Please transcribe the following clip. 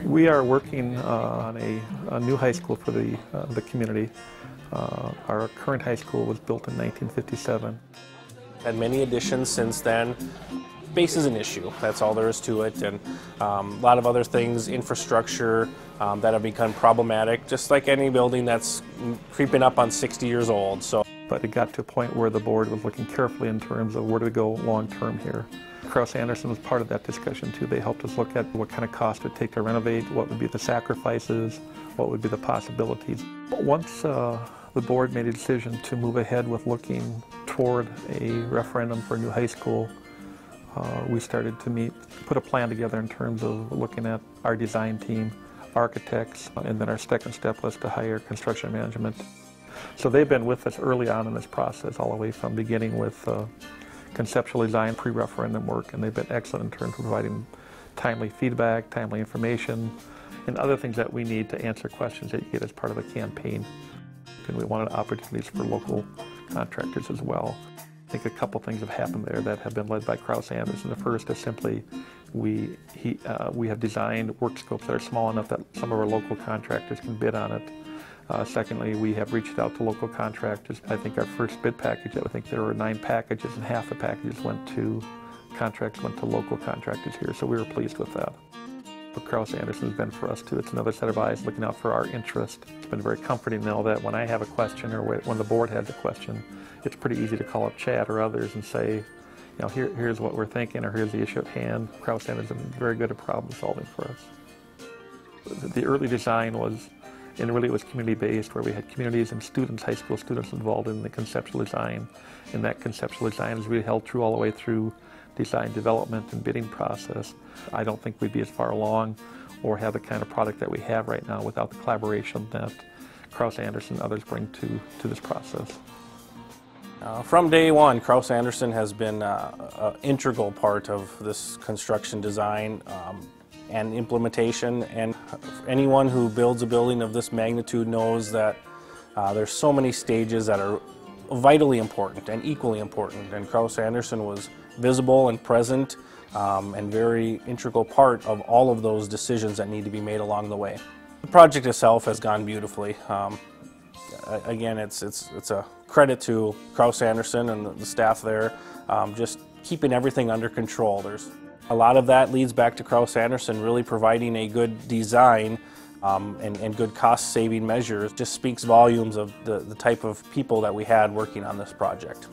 We are working on a new high school for the community. Our current high school was built in 1957. Had many additions since then. Space is an issue, that's all there is to it, and a lot of other things, infrastructure that have become problematic, just like any building that's creeping up on 60 years old. But it got to a point where the board was looking carefully in terms of where to go long term here. Kraus-Anderson was part of that discussion too. They helped us look at what kind of cost it would take to renovate, what would be the sacrifices, what would be the possibilities. Once the board made a decision to move ahead with looking toward a referendum for a new high school, we started to put a plan together in terms of looking at our design team, architects, and then our second step was to hire construction management. So they've been with us early on in this process, all the way from beginning with conceptual design, pre-referendum work, and they've been excellent in terms of providing timely feedback, timely information, and other things that we need to answer questions that you get as part of a campaign. And we wanted opportunities for local contractors as well. I think a couple things have happened there that have been led by Kraus-Anderson. The first is simply we have designed work scopes that are small enough that some of our local contractors can bid on it. Secondly, we have reached out to local contractors. I think our first bid package, I think there were 9 packages, and half the packages went to local contractors here, so we were pleased with that. What Kraus-Anderson has been for us too, it's another set of eyes looking out for our interest. It's been very comforting to know that when I have a question or when the board has a question, it's pretty easy to call up Chad or others and say, you know, here's what we're thinking, or here's the issue at hand. Kraus-Anderson has been very good at problem solving for us. The early design was, and really it was community-based, where we had communities and students, high school students involved in the conceptual design. And that conceptual design is really held true all the way through design development and bidding process. I don't think we'd be as far along or have the kind of product that we have right now without the collaboration that Kraus-Anderson and others bring to this process. From day one, Kraus-Anderson has been an integral part of this construction design and implementation, and anyone who builds a building of this magnitude knows that there's so many stages that are vitally important and equally important, and Kraus-Anderson was visible and present and very integral part of all of those decisions that need to be made along the way. The project itself has gone beautifully. Again, it's a credit to Kraus-Anderson and the staff there, just keeping everything under control. There's a lot of that leads back to Kraus-Anderson really providing a good design and good cost-saving measures. Just speaks volumes of the type of people that we had working on this project.